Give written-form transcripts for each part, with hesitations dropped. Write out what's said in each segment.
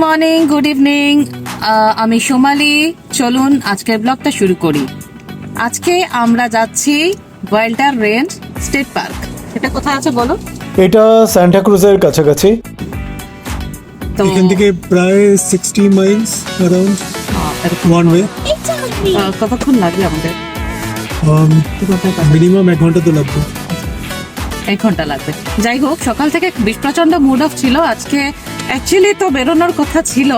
Morning, good evening. আমি Somali. চলুন আজকের ব্লগটা শুরু করি। আজকে আমরা যাচ্ছি ওয়াইল্ডার রেঞ্জ স্টেট পার্ক। এটা কোথায় আছে বলো? এটা সান্টা ক্রুজের কাছাকাছি। তো এখান থেকে প্রায় 60 মাইলস অ্যারাউন্ড ওয়ান ওয়ে। কতক্ষণ লাগবে আমাদের? মিনিমাম 1 ঘন্টা তো লাগবে। 1 ঘন্টা লাগবে। যাই হোক, সকাল থেকে প্রচন্ড মুড অফ ছিল আজকে। অ্যাকচুয়ালি তো বেরোনোর কথা ছিল,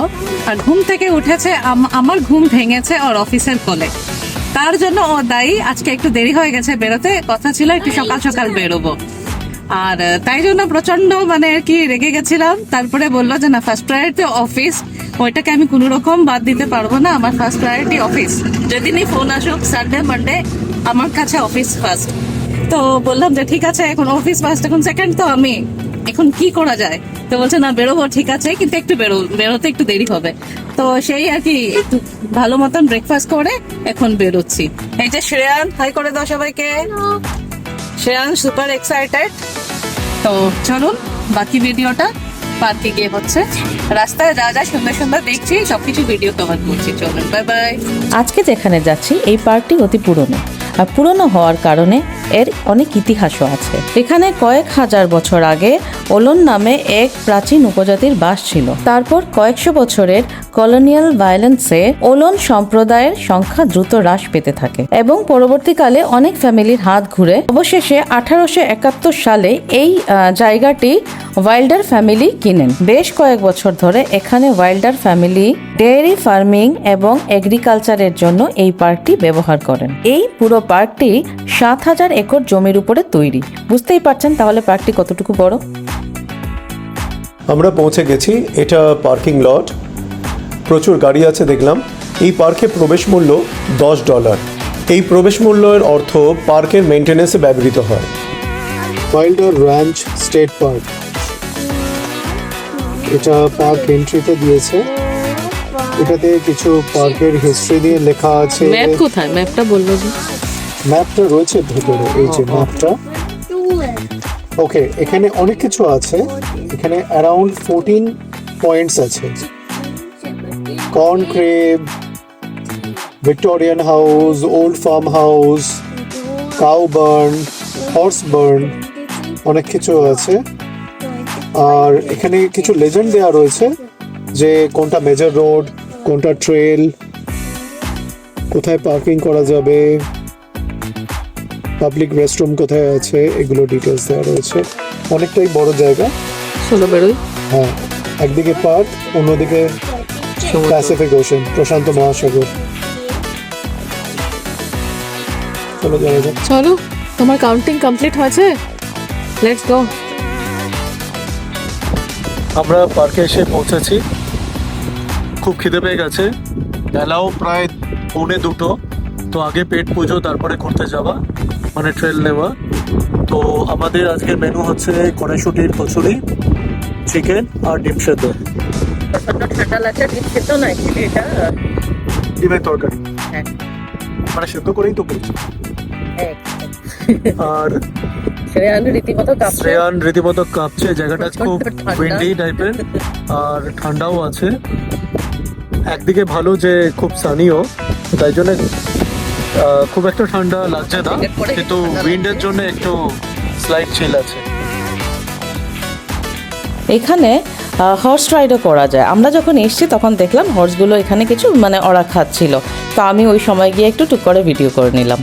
আর ঘুম থেকে উঠেছে, আমার ঘুম ভেঙেছে ওর অফিসের কোলে। তার জন্য ও দায়ী। আজকে একটু দেরি হয়ে গেছে বেরোতে, কথা ছিল একটু সকাল সকাল বেরোবো, আর তাই জন্য প্রচন্ড মানে আর কি রেগে গেছিলাম। তারপরে বললো যে না, ফার্স্ট প্রায়োরিটি অফিস, ওইটাকে আমি কোনো রকম বাদ দিতে পারবো না। আমার ফার্স্ট প্রায়োরিটি অফিস, যেদিনই ফোন আসুক, সানডে মানডে আমার কাছে অফিস ফার্স্ট। তো বললাম যে ঠিক আছে, এখন অফিস ফার্স্ট, এখন সেকেন্ড তো আমি, এখন কি করা যায়? তো বলছে না, বেরোবো, ঠিক আছে, কিন্তু একটু বেরোতে একটু দেরি হবে। তো সেই আর কি একটু ভালো মতন ব্রেকফাস্ট করে এখন বেরোচ্ছি। এই যে শ্রেয়ান, হাই করে দাও সবাইকে। Shreyan super excited. তো চলুন বাকি ভিডিওটা পার্কে গিয়ে হচ্ছে। রাস্তায় যা যা সুন্দর সুন্দর দেখছি সবকিছু ভিডিও কভার করছি। চলুন, বাই বাই। আজকে যেখানে যাচ্ছি এই পার্কটি অতি পুরনো, আর পুরনো হওয়ার কারণে এর অনেক ইতিহাসও আছে। এখানে কয়েক হাজার বছর আগে ওলন নামে এক প্রাচীন উপজাতির বাস ছিল। তারপর কয়েকশো বছরের কলোনিয়াল ভায়োলেন্সে ওলন সম্প্রদায়ের সংখ্যা দ্রুত হ্রাস পেতে থাকে এবং পরবর্তীকালে অনেক ফ্যামিলির হাত ঘুরে অবশেষে 1871 সালে এই জায়গাটি ওয়াইল্ডার ফ্যামিলি কিনেন। বেশ কয়েক বছর ধরে এখানে ওয়াইল্ডার ফ্যামিলি ডেয়ারি ফার্মিং এবং এগ্রিকালচারের জন্য এই পার্কটি ব্যবহার করেন। এই পুরো পার্কটি 7000 একর জমির উপরে তৈরি। বুঝতেই পারছেন তাহলে পার্কটি কতটুকু বড়। আমরা পৌঁছে গেছি। এটা পার্কিং লট, প্রচুর গাড়ি আছে দেখলাম। এই পার্কে প্রবেশ মূল্য $10। এই প্রবেশ মূল্যের অর্থ পার্কের মেইনটেনেন্সে ব্যবহৃত হয়। ওয়াইল্ডার রেঞ্জ স্টেট পার্ক, এটা পার্ক এন্ট্রিতে দিয়েছে। এটাতে কিছু পার্কের হিস্ট্রি দিয়ে লেখা আছে। ম্যাপ কোথায়? ম্যাপটা বলবো। ম্যাপটা রয়েছে ভেতরে, এই যে ম্যাপটা। ওকে, এখানে অনেক কিছু আছে। এখানে অ্যারাউন্ড 14 পয়েন্টস আছে। Corn crib, Victorian house, old farm house, cow barn, horse barn, অনেক কিছু আছে। আর এখানে কিছু লেজেন্ড দেওয়া রয়েছে যে কোনটা মেজর রোড, কোনটা ট্রেল, কোথায় পার্কিং করা যাবে, পাবলিক রেস্টরুম কোথায় আছে, এগুলো ডিটেলস দেওয়া রয়েছে। অনেকটাই বড় জায়গা। চলো বেরোই। হ্যাঁ, একদিকে পার্ক, অন্যদিকে প্যাসিফিক ওশান, প্রশান্ত মহাসাগর। চলো যাওয়া যাক। চলো, তোমার কাউন্টিং কমপ্লিট হয়েছে? Let's go. আমরা পার্কে এসে পৌঁছেছি। খুব খিদে পেয়ে গেছে। বেলাও প্রায় 1:45। তো আগে পেট পুজো, তারপরে ঘুরতে যাওয়া, মানে ট্রেল নেওয়া। তো আমাদের আজকের মেনু হচ্ছে কড়াইশুটির কচুরি, চিকেন আর ডিম সেদ্ধ। ঠান্ডা লাগছে, ডিম সেদ্ধ না, অ্যাকচুয়ালি এটা ডিমের তরকারি, হ্যাঁ, মানে সেদ্ধ করেই তো করছি। আর শ্রেয়ান রীতিমতো কাঁপছে। জায়গাটা খুব উইন্ডি টাইপের আর ঠান্ডাও আছে। একদিকে ভালো যে খুব সানিও, তাই জন্য খুব একটা ঠান্ডা লাগছে না, কিন্তু উইন্ডের জন্য একটু স্লাইট চিল আছে। এখানে হর্স রাইডও করা যায়। আমরা যখন এসেছি তখন দেখলাম হর্সগুলো এখানে কিছু মানে ওরা খাচ্ছিল, তো আমি ওই সময় গিয়ে একটু টুক করে ভিডিও করে নিলাম।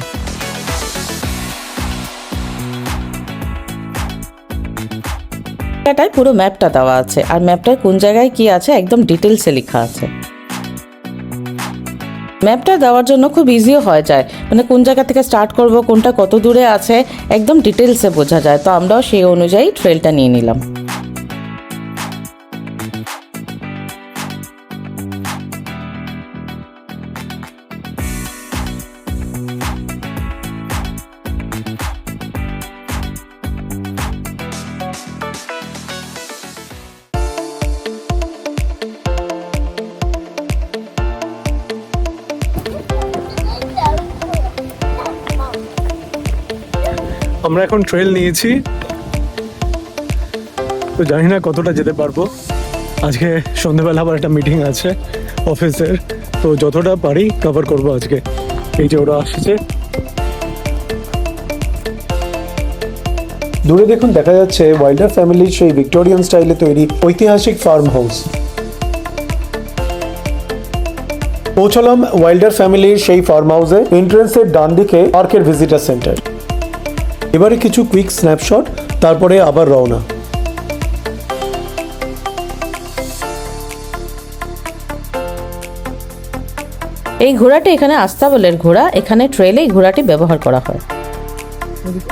এটাই পুরো ম্যাপটা দেওয়া আছে, আর ম্যাপটায় কোন জায়গায় কি আছে একদম ডিটেলসে লেখা আছে। ম্যাপটা দেওয়ার জন্য খুব ইজিও হয়ে যায়, মানে কোন জায়গা থেকে স্টার্ট করব, কোনটা কত দূরে আছে একদম ডিটেলসে বোঝা যায়। তো আমরাও সেই অনুযায়ী ট্রেলটা নিয়ে নিলাম। আমরা এখন ট্রেল নিয়েছি, তো জানি না কতটা যেতে পারবো। আজকে সন্ধ্যেবেলা আবার একটা মিটিং আছে অফিসের, তো যতটা পারি কভার করব আজকে। এই যে ওরা আসছে, দূরে দেখুন দেখা যাচ্ছে ওয়াইল্ডার ফ্যামিলির সেই ভিক্টোরিয়ান স্টাইলে তৈরি ঐতিহাসিক ফার্ম হাউস। পৌঁছলাম ওয়াইল্ডার ফ্যামিলির সেই ফার্ম হাউসে। এন্ট্রেন্সের ডান দিকে পার্কের ভিজিটার সেন্টার। এবারে কিছু কুইক স্ন্যাপশট, তারপরে আবার রওনা। এই ঘোড়াটি এখানে আস্তাবলের ঘোড়া, এখানে ট্রেলে এই ঘোড়াটি ব্যবহার করা হয়।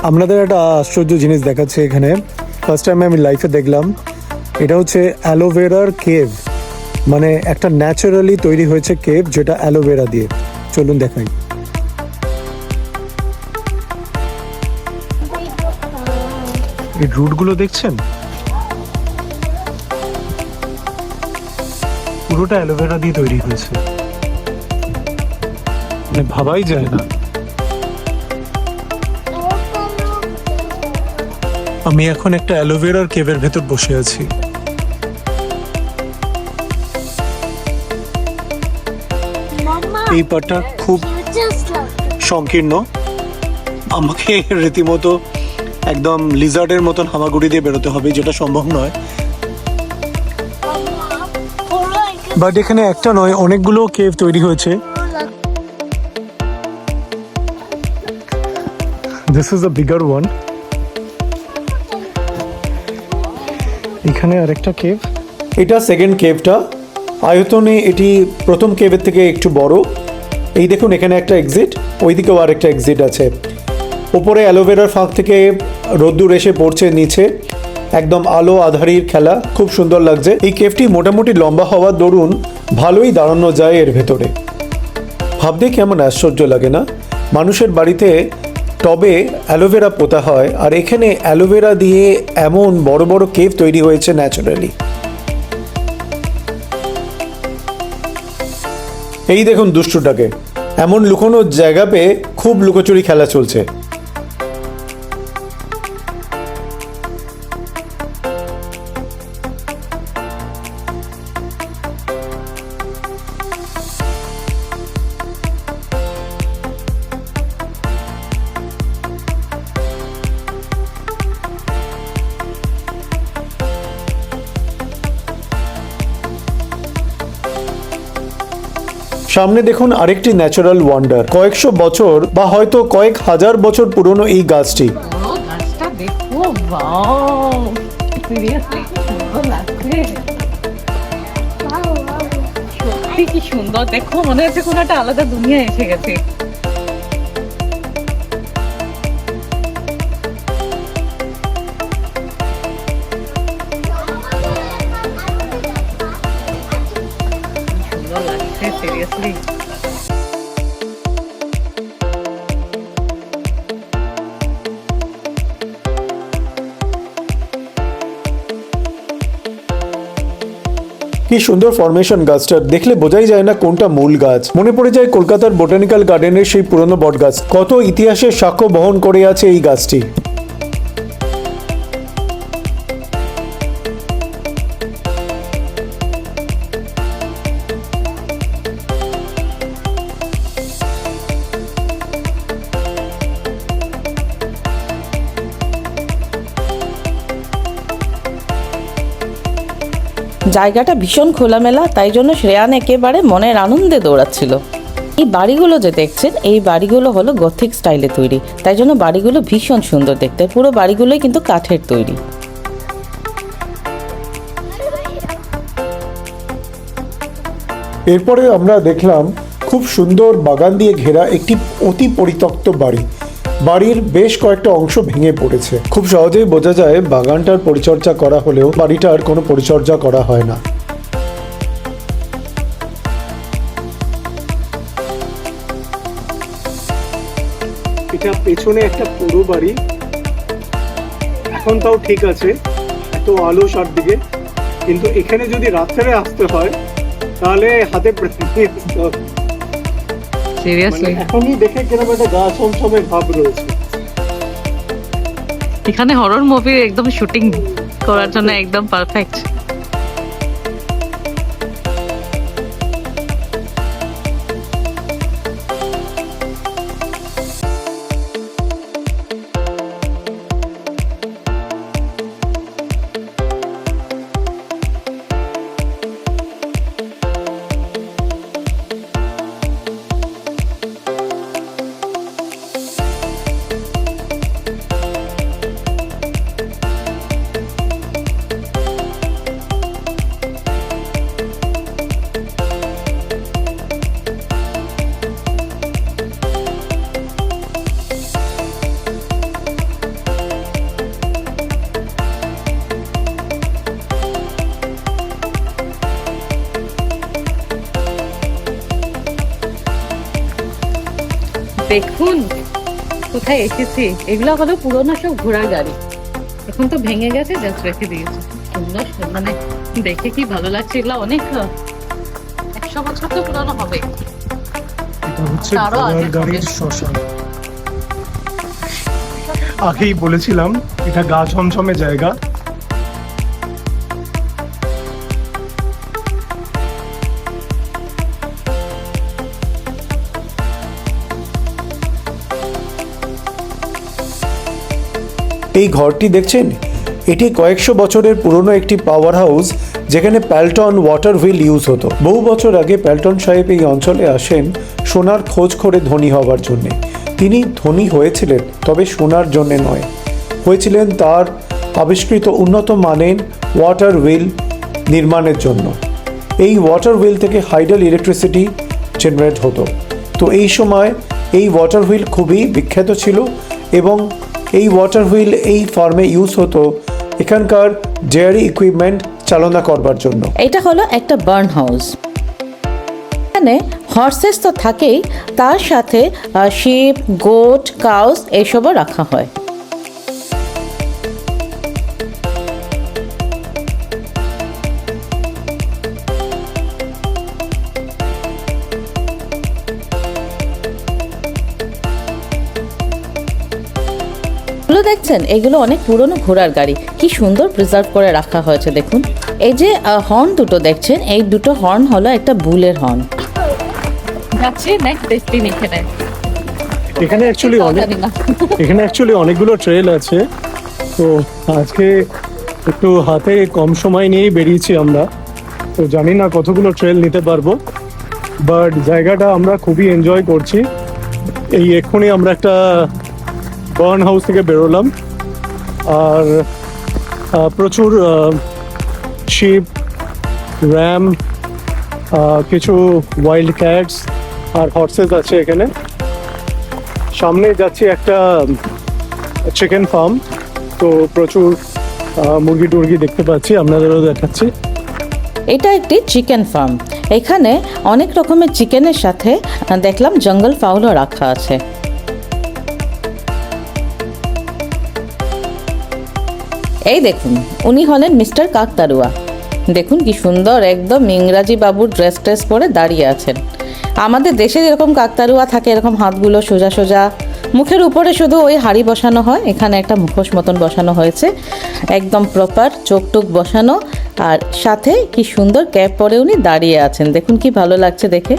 আপনাদের একটা আশ্চর্য জিনিস দেখাচ্ছে এখানে, ফার্স্ট টাইম আমি লাইফে দেখলাম। এটা হচ্ছে অ্যালোভেরার কেভ, মানে একটা ন্যাচারালি তৈরি হয়েছে কেভ যেটা অ্যালোভেরা দিয়ে। চলুন দেখাই। এই রুটগুলো দেখছেন, পুরোটা অ্যালোভেরা দিয়ে তৈরি হয়েছে, মানে ভাবাই যায় না। আমি এখন একটা অ্যালোভেরার কেভের ভেতর বসে আছি। এই পাটটা খুব সংকীর্ণ, আমাকে রীতিমতো একদম লিজার্ডের মতন হামাগুড়ি দিয়ে বেরোতে হবে, যেটা সম্ভব নয়। বাট এখানে একটা নয়, অনেকগুলো কেভ তৈরি হয়েছে। This is a bigger one. এখানে আরেকটা কেভ, এটা সেকেন্ড কেভটা। আয়তনে এটি প্রথম কেভের থেকে একটু বড়। এই দেখুন এখানে একটা এক্সিট, ওইদিকেও আরেকটা এক্সিট আছে। ওপরে অ্যালোভেরার ফাঁক থেকে রোদ্দুর এসে পড়ছে নিচে, একদম আলো আধারির খেলা, খুব সুন্দর লাগছে। এই কেভটি মোটামুটি লম্বা হওয়ার দরুন ভালোই দাঁড়ানো যায় এর ভেতরে। ভাবতে কেমন আশ্চর্য লাগে না, মানুষের বাড়িতে টবে অ্যালোভেরা পোতা হয়, আর এখানে অ্যালোভেরা দিয়ে এমন বড় বড় কেভ তৈরি হয়েছে ন্যাচারালি। এই দেখুন দুষ্টুটাকে, এমন লুকোনোর জায়গা পেয়ে খুব লুকোচুরি খেলা চলছে। সামনে দেখুন আরেকটি ন্যাচারাল ওয়ান্ডার, কয়েকশো বছর বা হয়তো কয়েক হাজার বছর পুরনো এই গাছটি। গাছটা দেখো, ওয়াও, সিরিয়াসলি সুন্দর লাগছে, সত্যি কি সুন্দর। দেখো মনে হচ্ছে কোনো একটা আলাদা দুনিয়া এসে গেছে। সুন্দর লাগছে সিরিয়াসলি। কি সুন্দর ফরমেশন গাছটার, দেখলে বোঝাই যায় না কোনটা মূল গাছ। মনে পড়ে যায় কলকাতার বোটানিক্যাল গার্ডেনের সেই পুরনো বট গাছ, কত ইতিহাসের সাক্ষ্য বহন করে আছে এই গাছটি। জায়গাটা ভীষণ খোলামেলা, তাই জন্য শ্রেয়ান একেবারে মনের আনন্দে দৌড়াচ্ছিল। এই বাড়িগুলো যে দেখছেন, এই বাড়িগুলো হলো গথিক স্টাইলে তৈরি, তাই জন্য বাড়িগুলো ভীষণ সুন্দর দেখতে। পুরো বাড়িগুলোই কিন্তু কাঠের তৈরি। এরপরে আমরা দেখলাম খুব সুন্দর বাগান দিয়ে ঘেরা একটি অতি পরিত্যক্ত বাড়ি। বাড়ির বেশ কয়েকটা অংশ ভেঙে পড়েছে, খুব সহজেই বোঝা যায় বাগানটার পরিচর্যা করা হলেও বাড়িটার কোনো পরিচর্যা করা হয় না। এটা পেছনে একটা পুরো বাড়ি, এখন তাও ঠিক আছে, এত আলো চারদিকে, কিন্তু এখানে যদি রাত্রে আসতে হয় তাহলে হাতে আসতে হবে। সিরিয়াসলি এখনই দেখে কিরকম একটা গা ছমছমে ভাব রয়েছে। এখানে হরর মুভির একদম শুটিং করার জন্য একদম পারফেক্ট। দেখুন কোথায় এসেছি। এগুলো হলো পুরোনো সব ঘোড়ার গাড়ি, এখন তো ভেঙে গেছে, জাস্ট রেখে দিয়েছে। সুন্দর, মানে দেখে কি ভালো লাগছে। এগুলো অনেক 100 বছর তো পুরোনো হবে। এটা হচ্ছে তারও আগে ঘোড়ার গাড়ির হবে। শ্মশান। আগেই বলেছিলাম এটা গা ছমছমে জায়গা। এই ঘরটি দেখছেন, এটি কয়েকশো বছরের পুরনো একটি পাওয়ার হাউস, যেখানে প্যালটন ওয়াটার হুইল ইউজ হতো। বহু বছর আগে প্যালটন সাহেব এই অঞ্চলে আসেন সোনার খোঁজ করে ধনী হওয়ার জন্যে। তিনি ধনী হয়েছিলেন, তবে সোনার জন্য নয়, হয়েছিলেন তার আবিষ্কৃত উন্নত মানের ওয়াটার হুইল নির্মাণের জন্য। এই ওয়াটার হুইল থেকে হাইডাল ইলেকট্রিসিটি জেনারেট হতো। তো এই সময় এই ওয়াটার হুইল খুবই বিখ্যাত ছিল এবং এই ওয়াটার হুইল এই ফার্মে ইউজ হতো এখানকার ডেয়ারি ইকুইপমেন্ট চালনা করবার জন্য। এটা হলো একটা বার্ন হাউস। এখানে হর্সেস তো থাকেই, তার সাথে শিপ, গোট, কাউস এইসবও রাখা হয়। দেখছেন, এগুলো অনেক পুরনো ঘোড়ার গাড়ি, কি সুন্দর প্রিজার্ভ করে রাখা হয়েছে। দেখুন এই যে হর্ন দুটো দেখছেন, এই দুটো হর্ন হলো একটা বুলের হর্ন। যাচ্ছি নেক্সট ডেস্টিনেশনে। এখানে অ্যাকচুয়ালি অনেকগুলো ট্রেল আছে। তো আজকে একটু হাতে কম সময় নিয়েই বেরিয়েছি আমরা, তো জানি না কতগুলো ট্রেল নিতে পারবো, বাট জায়গাটা আমরা খুবই এনজয় করছি। এই এক্ষুনি আমরা একটা বার্ন হাউস থেকে বেরোলাম, আর প্রচুর শিপ, র্যাম, কিছু ওয়াইল্ড ক্যাটস আর হর্সেস আছে এখানে। সামনে যাচ্ছি একটা চিকেন ফার্ম, তো প্রচুর মুরগি টুরগি দেখতে পাচ্ছি, আপনাদেরও দেখাচ্ছি। এটা একটি চিকেন ফার্ম। এখানে অনেক রকমের চিকেনের সাথে দেখলাম জঙ্গল ফাউলও রাখা আছে। এই দেখুন, উনি হলেন মিস্টার কাকতারুয়া। দেখুন কি সুন্দর, একদম ইংরাজি বাবুর ড্রেস পরে দাঁড়িয়ে আছেন। আমাদের দেশে যেরকম কাকতারুয়া থাকে, এরকম হাতগুলো সোজা সোজা, মুখের উপরে শুধু ওই হাড়ি বসানো হয়, এখানে একটা মুখোশ মতন বসানো হয়েছে, একদম প্রপার চোখ টোক বসানো, আর সাথে কি সুন্দর ক্যাপ পরে উনি দাঁড়িয়ে আছেন। দেখুন কি ভালো লাগছে দেখে।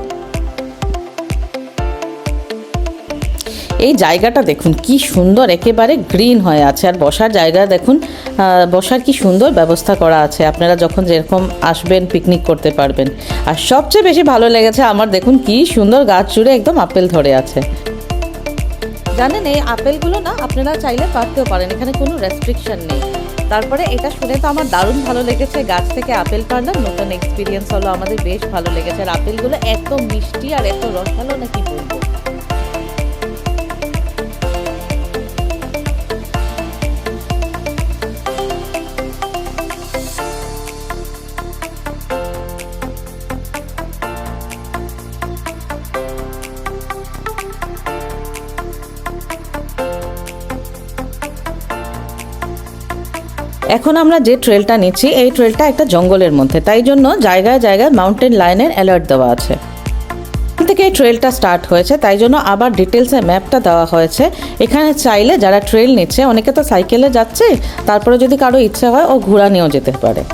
এই জায়গাটা দেখুন কি সুন্দর, একেবারে গ্রিন হয়ে আছে, আর বসার জায়গা দেখুন, বসার কি সুন্দর ব্যবস্থা করা আছে। আপনারা যখন যেরকম আসবেন পিকনিক করতে পারবেন। আর সবচেয়ে বেশি ভালো লেগেছে আমার, দেখুন কি সুন্দর গাছ জুড়ে একদম আপেল ধরে আছে। জানেন, এই আপেলগুলো না আপনারা চাইলে পারতেও পারেন, এখানে কোনো রেস্ট্রিকশন নেই। তারপরে এটা শুনে তো আমার দারুণ ভালো লেগেছে, গাছ থেকে আপেল পারলাম, নতুন এক্সপিরিয়েন্স হলো, আমাদের বেশ ভালো লেগেছে। আর আপেলগুলো এত মিষ্টি আর এত রসালো না কি বলবো। এখন আমরা যে ট্রেলটা নিচ্ছি, এই ট্রেলটা একটা জঙ্গলের মধ্যে, তাই জন্য জায়গায় জায়গায় মাউন্টেন লাইনের অ্যালার্ট দেওয়া আছে। এখান থেকে এই ট্রেলটা স্টার্ট হয়েছে, তাই জন্য আবার ডিটেলসে ম্যাপটা দেওয়া হয়েছে। এখানে চাইলে যারা ট্রেল নিচ্ছে, অনেকে তো সাইকেলে যাচ্ছে, তারপরে যদি কারো ইচ্ছে হয় ও ঘোড়া নিয়েও যেতে পারে।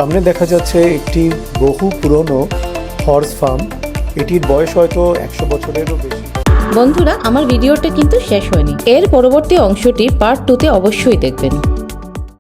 সামনে দেখা যাচ্ছে একটি বহু পুরনো হর্স ফার্ম। এটির বয়স হয়তো 100 বছরেরও বেশি। বন্ধুরা, আমার ভিডিওটা কিন্তু শেষ হয়নি, এর পরবর্তী অংশটি পার্ট 2-তে অবশ্যই দেখবেন।